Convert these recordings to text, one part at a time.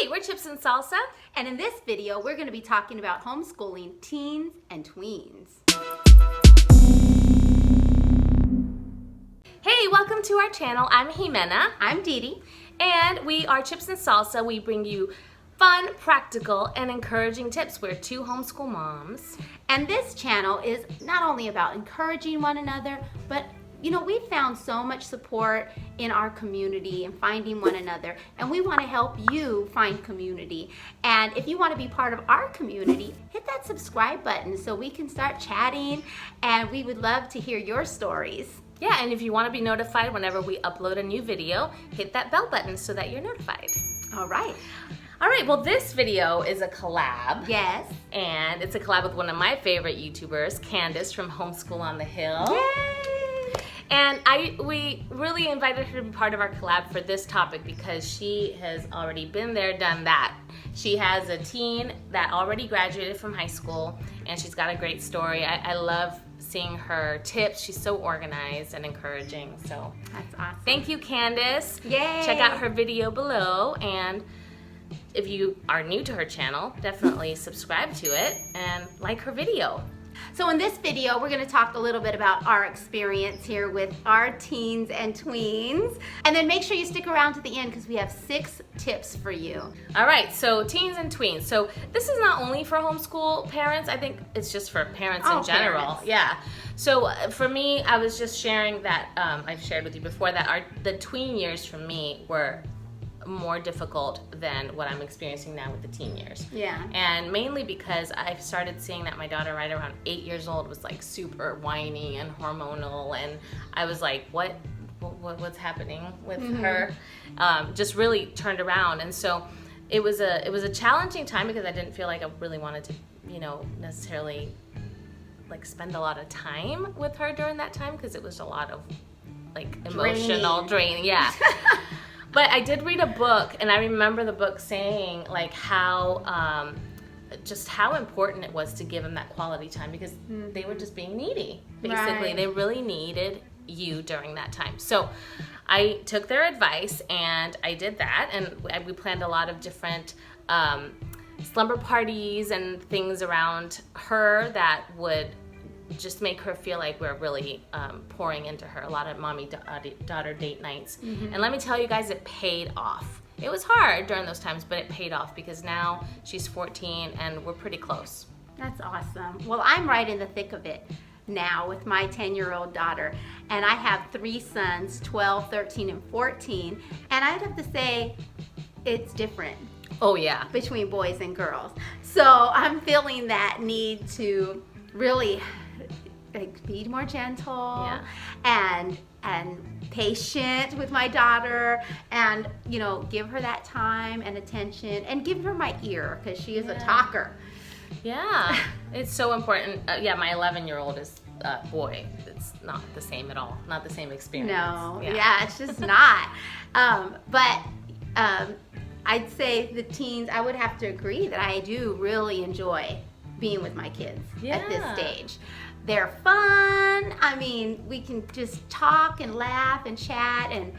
Hey, we're Chips and Salsa. And in this video, we're going to be talking about homeschooling teens and tweens. Hey, welcome to our channel. I'm Ximena. I'm DeeDee. And we are Chips and Salsa. We bring you fun, practical, and encouraging tips. We're two homeschool moms. And this channel is not only about encouraging one another, but we found so much support in our community and finding one another, and we want to help you find community. And if you want to be part of our community, hit that subscribe button so we can start chatting, and we would love to hear your stories. Yeah, and if you want to be notified whenever we upload a new video, hit that bell button so that you're notified. All right. All right, well, this video is a collab. Yes. And it's a collab with one of my favorite YouTubers, Candace from Homeschool on the Hill. Yay! And we really invited her to be part of our collab for this topic because she has already been there, done that. She has a teen that already graduated from high school, and she's got a great story. I love seeing her tips. She's so organized and encouraging. So that's awesome. Thank you, Candace. Yay! Check out her video below, and if you are new to her channel, definitely subscribe to it and like her video. So in this video, we're going to talk a little bit about our experience here with our teens and tweens. And then make sure you stick around to the end because we have 6 tips for you. All right, so teens and tweens. So this is not only for homeschool parents. I think it's just for parents in general. Parents. Yeah. So for me, I was just sharing that, I've shared with you before that the tween years for me were more difficult than what I'm experiencing now with the teen years. Yeah. And mainly because I've started seeing that my daughter right around 8 years old was like super whiny and hormonal, and I was like, what's happening with her? Just really turned around. And so it was a challenging time because I didn't feel like I really wanted to, necessarily like spend a lot of time with her during that time because it was a lot of like emotional draining. Yeah. But I did read a book, and I remember the book saying like how just how important it was to give them that quality time because they were just being needy. Basically, Right. They really needed you during that time. So I took their advice and I did that, and we planned a lot of different slumber parties and things around her that would just make her feel like we're really pouring into her. A lot of mommy-daughter date nights. And let me tell you guys, it paid off. It was hard during those times, but it paid off because now she's 14 and we're pretty close. That's awesome. Well, I'm right in the thick of it now with my 10-year-old daughter. And I have 3 sons, 12, 13, and 14. And I'd have to say it's different. Oh, yeah. Between boys and girls. So I'm feeling that need to really be more gentle and patient with my daughter, and give her that time and attention, and give her my ear because she is a talker. Yeah, it's so important. My 11-year-old is boy. It's not the same at all. Not the same experience. No, it's just not. But I'd say the teens, I would have to agree that I do really enjoy being with my kids at this stage. They're fun. I mean, we can just talk and laugh and chat, and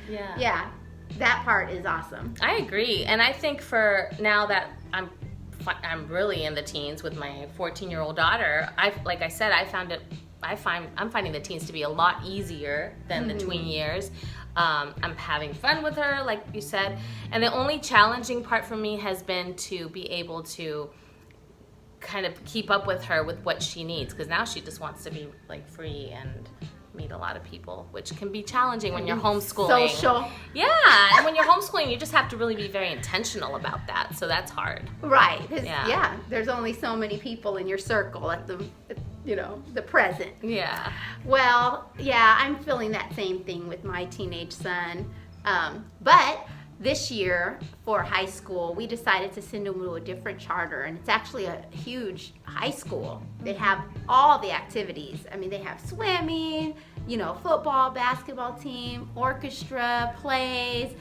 that part is awesome. I agree, and I think for now that I'm really in the teens with my 14-year-old daughter, I'm finding the teens to be a lot easier than the tween years. I'm having fun with her, like you said, and the only challenging part for me has been to be able to kind of keep up with her with what she needs, because now she just wants to be like free and meet a lot of people, which can be challenging when you're homeschooling. Social. Yeah, and when you're homeschooling, you just have to really be very intentional about that, so that's hard. Right. There's only so many people in your circle at the present. Yeah. Well, I'm feeling that same thing with my teenage son. But this year for high school, we decided to send him to a different charter, and it's actually a huge high school. They have all the activities. I mean, they have swimming, football, basketball team, orchestra, plays.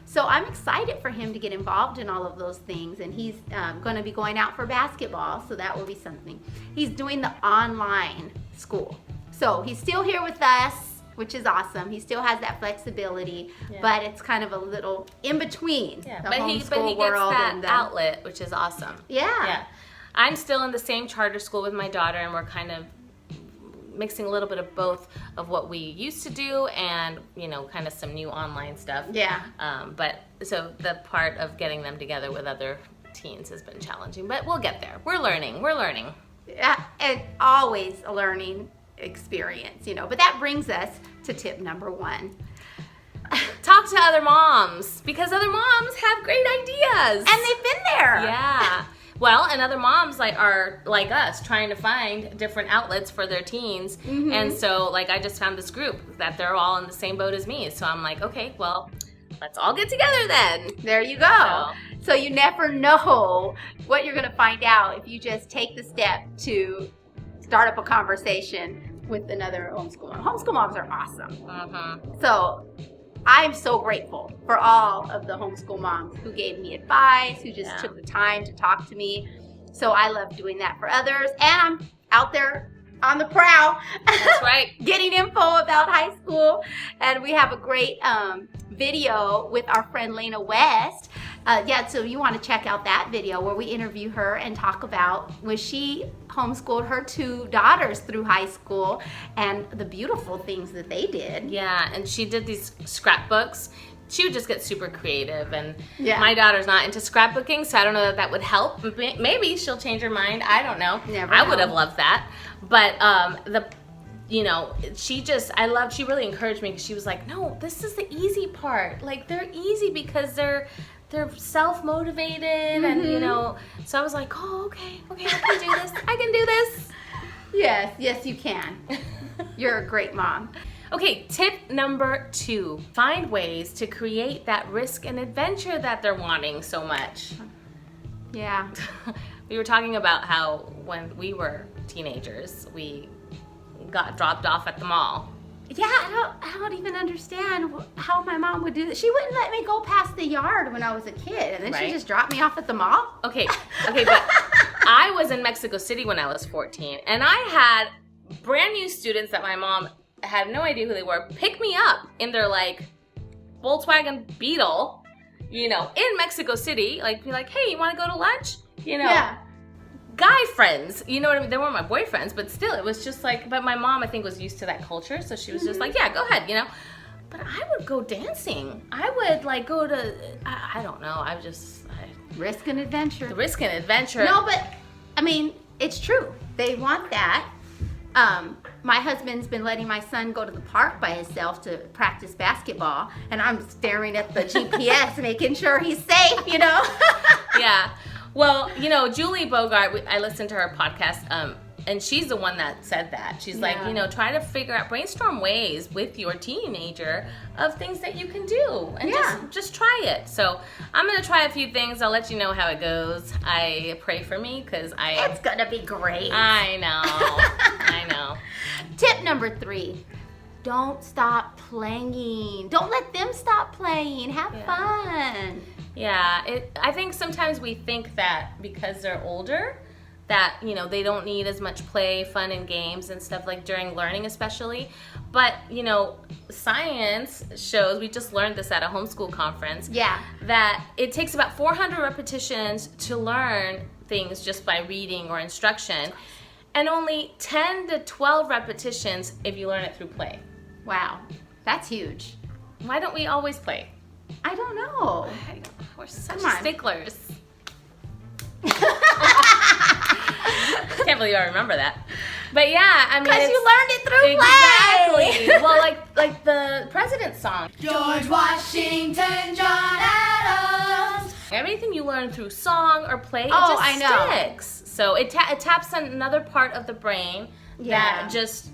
So I'm excited for him to get involved in all of those things, and he's going to be going out for basketball, so that will be something. He's doing the online school. So he's still here with us, which is awesome. He still has that flexibility, Yeah. but it's kind of a little in between Yeah, the but he homeschool gets world that and the outlet, which is awesome. Yeah. I'm still in the same charter school with my daughter, and we're kind of mixing a little bit of both of what we used to do and, you know, kind of some new online stuff. Yeah. But so the part of getting them together with other teens has been challenging, but we'll get there. We're learning. Yeah, and always a learning experience, you know. But that brings us to tip number 1. Talk to other moms, because other moms have great ideas. And they've been there. Yeah. Well, and other moms are like us, trying to find different outlets for their teens. Mm-hmm. And so, like, I just found this group that they're all in the same boat as me. So I'm like, okay, well, let's all get together then. There you go. So you never know what you're going to find out if you just take the step to start up a conversation with another homeschool mom. Homeschool moms are awesome. Mm-hmm. So I'm so grateful for all of the homeschool moms who gave me advice, who just took the time to talk to me. So I love doing that for others. And I'm out there on the prowl. That's right. Getting info about high school. And we have a great video with our friend Lena West. So you want to check out that video where we interview her and talk about when she homeschooled her 2 daughters through high school and the beautiful things that they did. Yeah, and she did these scrapbooks. She would just get super creative, and Yeah. my daughter's not into scrapbooking, so I don't know that would help. Maybe she'll change her mind. I don't know. Never I know. would have loved that. But she really encouraged me, because she was like, no, this is the easy part. Like, they're easy because they're self-motivated, and, you know, so I was like, oh, okay, I can do this. Yes, you can. You're a great mom. Okay, tip number 2, find ways to create that risk and adventure that they're wanting so much. Yeah. We were talking about how when we were teenagers, we got dropped off at the mall. Yeah, I don't even understand how my mom would do that. She wouldn't let me go past the yard when I was a kid, and then she Right. just dropped me off at the mall. Okay, but I was in Mexico City when I was 14, and I had brand new students that my mom had no idea who they were pick me up in their, like, Volkswagen Beetle, you know, in Mexico City, like, be like, hey, you want to go to lunch? You know, Yeah. guy friends, you know what I mean? They weren't my boyfriends, but still, it was just like, but my mom, I think, was used to that culture, so she was just like, yeah, go ahead, you know? But I would go dancing. I would, like, go to, I don't know, Risk and adventure. the risk and adventure. No, but, I mean, it's true. They want that. My husband's been letting my son go to the park by himself to practice basketball, and I'm staring at the GPS, making sure he's safe, you know? Yeah. Well, you know, Julie Bogart, I listened to her podcast, and she's the one that said that. She's like, you know, try to figure out, brainstorm ways with your teenager of things that you can do, and just try it. So I'm going to try a few things. I'll let you know how it goes. I pray for me, because It's gonna be great. I know. I know. Tip number 3, don't stop playing. Don't let them stop playing. Have fun. Yeah, I think sometimes we think that because they're older, that, you know, they don't need as much play, fun, and games and stuff, like during learning especially. But, you know, science shows, we just learned this at a homeschool conference, that it takes about 400 repetitions to learn things just by reading or instruction, and only 10 to 12 repetitions if you learn it through play. Wow, that's huge. Why don't we always play? I don't know. We're such Come on. sticklers. Can't believe I remember that. But yeah, I mean, Because you learned it through play. exactly. Well, like the President's song. George Washington, John Adams. Everything you learn through song or play, Oh, it just I know. sticks. So it taps on another part of the brain that just,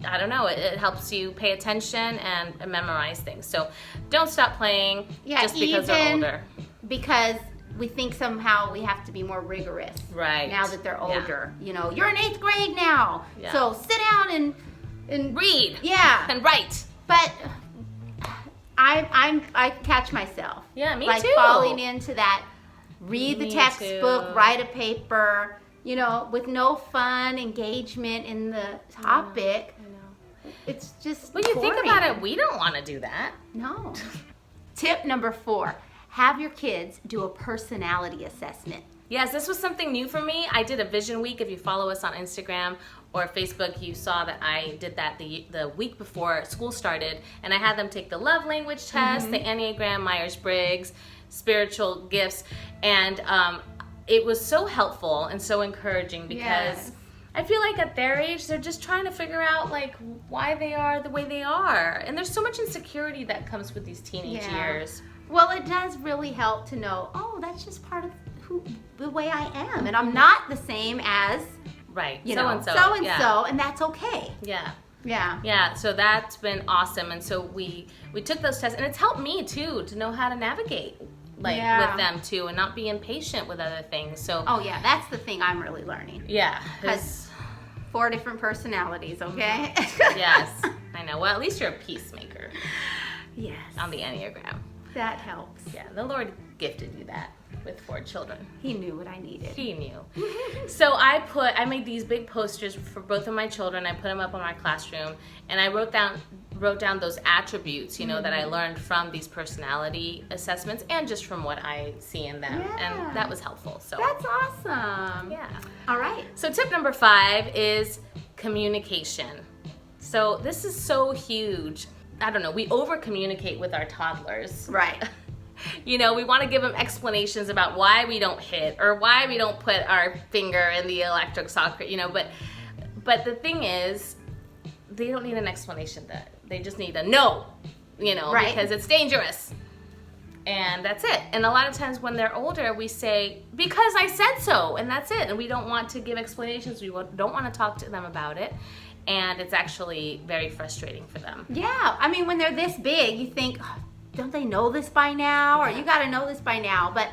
I don't know, it helps you pay attention and memorize things. So don't stop playing just because they're older. Because we think somehow we have to be more rigorous. Right. Now that they're older. You know, you're in 8th grade now. Yeah. So sit down and Read. Yeah. And write. But I catch myself. Yeah, me like too. falling into that, read the Me textbook, too. write a paper, you know, with no fun engagement in the topic. I know. it's just When you boring. think about it, we don't want to do that. No. Tip number 4, have your kids do a personality assessment. Yes, this was something new for me. I did a vision week. If you follow us on Instagram or Facebook, you saw that I did that the week before school started, and I had them take the love language test, the Enneagram, Myers-Briggs, spiritual gifts, and it was so helpful and so encouraging because I feel like at their age, they're just trying to figure out like why they are the way they are, and there's so much insecurity that comes with these teenage years. Well, it does really help to know, oh, that's just part of the way I am, and I'm not the same as so and that's okay. Yeah, so that's been awesome, and so we took those tests, and it's helped me too to know how to navigate with them too, and not be impatient with other things. So that's the thing I'm really learning. Because 4 different personalities, okay? Yes, I know. Well, at least you're a peacemaker. Yes. On the Enneagram. That helps. Yeah, the Lord gifted you that with 4 children. He knew what I needed. He knew. So I made these big posters for both of my children. I put them up on my classroom, and I wrote down those attributes, that I learned from these personality assessments and just from what I see in them. And that was helpful. So that's awesome. Yeah. All right. So tip number 5 is communication. So this is so huge. I don't know, we over communicate with our toddlers. Right. We want to give them explanations about why we don't hit or why we don't put our finger in the electric socket, but the thing is, they don't need an explanation. That they just need a no, because it's dangerous. And that's it. And a lot of times when they're older, we say, because I said so, and that's it. And we don't want to give explanations. We don't want to talk to them about it. And it's actually very frustrating for them. Yeah, I mean, when they're this big, you think, don't they know this by now? Or you got to know this by now. But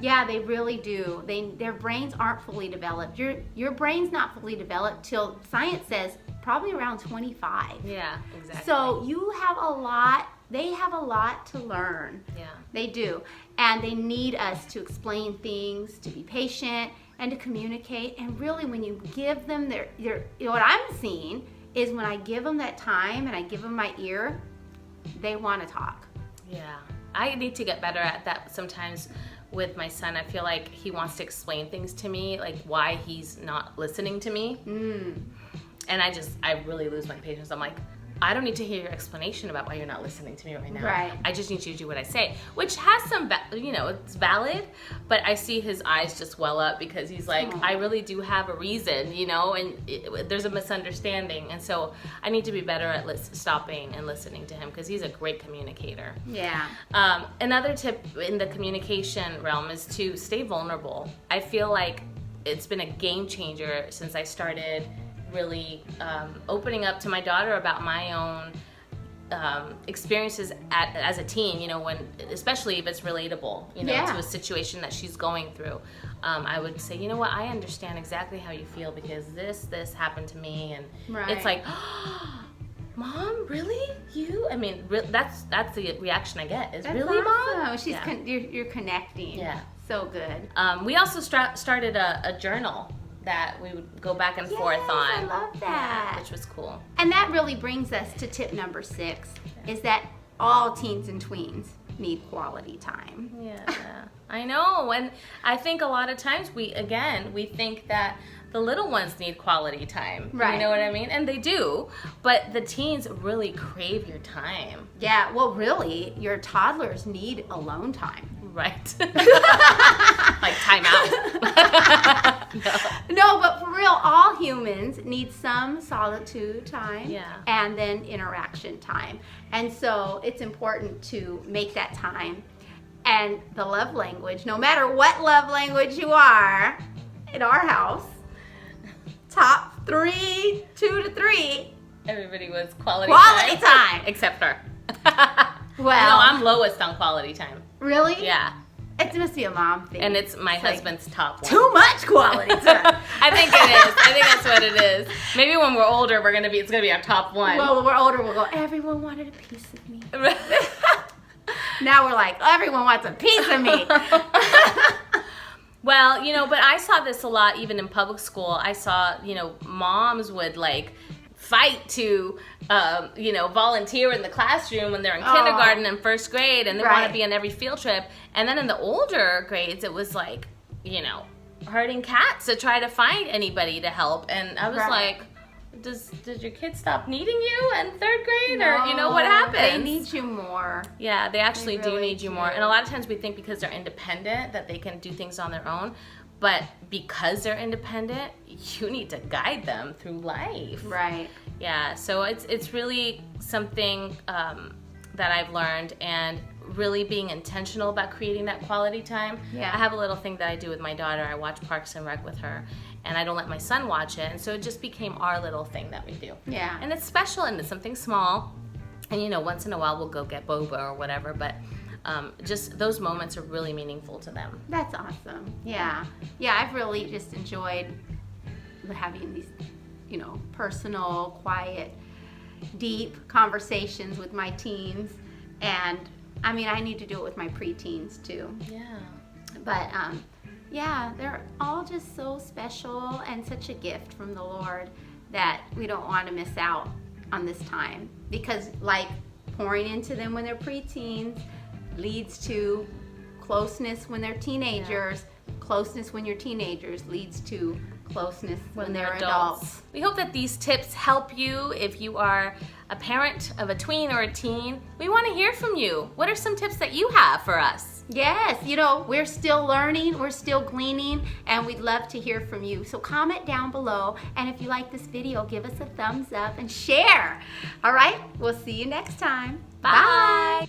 yeah, they really do. Their brains aren't fully developed. Your brain's not fully developed till science says probably around 25. Yeah, exactly. So they have a lot to learn. Yeah. They do. And they need us to explain things, to be patient, and to communicate. And really, when you give them what I'm seeing is when I give them that time and I give them my ear, they want to talk. Yeah, I need to get better at that sometimes with my son. I feel like he wants to explain things to me, like why he's not listening to me. And I really lose my patience. I'm like, I don't need to hear your explanation about why you're not listening to me right now. Right. I just need you to do what I say, which has some, it's valid, but I see his eyes just well up because he's like, I really do have a reason, and there's a misunderstanding. And so I need to be better at stopping and listening to him because he's a great communicator. Yeah. Another tip in the communication realm is to stay vulnerable. I feel like it's been a game changer since I started really opening up to my daughter about my own experiences as a teen, especially if it's relatable, to a situation that she's going through. I would say, you know what, I understand exactly how you feel because this happened to me, and it's like, oh, Mom, really? You? I mean, that's the reaction I get. Is really, awesome. Mom? You're connecting. Yeah. So good. We also started a journal that we would go back and forth on. I love that. Which was cool. And that really brings us to tip number 6, is that all teens and tweens need quality time. Yeah, I know. And I think a lot of times we think that the little ones need quality time. Right. You know what I mean? And they do. But the teens really crave your time. Yeah, well, really, your toddlers need alone time. Right. Like time out. No, but for real, all humans need some solitude time and then interaction time. And so it's important to make that time. And the love language, no matter what love language you are, in our house, top 3, 2 to 3. Everybody was quality time. Except her. Well, no, I'm lowest on quality time. Really? Yeah. It must be a mom thing. And it's my husband's top one. Too much quality time. I think it is. I think that's what it is. Maybe when we're older, it's gonna be our top one. Well, when we're older, we'll go, everyone wanted a piece of me. Now we're like, everyone wants a piece of me. Well, but I saw this a lot even in public school. I saw, moms would fight to, volunteer in the classroom when they're in kindergarten and first grade, and they want to be on every field trip. And then in the older grades, it was like, herding cats to try to find anybody to help. And I was like, did your kid stop needing you in third grade? No, or, what happened? They need you more. Yeah, they actually They really do need you more. And a lot of times we think because they're independent that they can do things on their own. But because they're independent, you need to guide them through life. Right. Yeah, so it's really something that I've learned, and really being intentional about creating that quality time. Yeah. I have a little thing that I do with my daughter. I watch Parks and Rec with her, and I don't let my son watch it. And so it just became our little thing that we do. Yeah. And it's special, and it's something small. And once in a while we'll go get boba or whatever, but just those moments are really meaningful to them. That's awesome. Yeah. Yeah, I've really just enjoyed having these, personal, quiet, deep conversations with my teens. And I need to do it with my preteens too. Yeah. But they're all just so special and such a gift from the Lord that we don't want to miss out on this time, because like pouring into them when they're preteens leads to closeness when they're teenagers. Closeness when you're teenagers leads to closeness when they're adults. We hope that these tips help you if you are a parent of a tween or a teen. We want to hear from you. What are some tips that you have for us? Yes, we're still learning, we're still gleaning, and we'd love to hear from you. So comment down below, and if you like this video, give us a thumbs up and share. All right, we'll see you next time. Bye.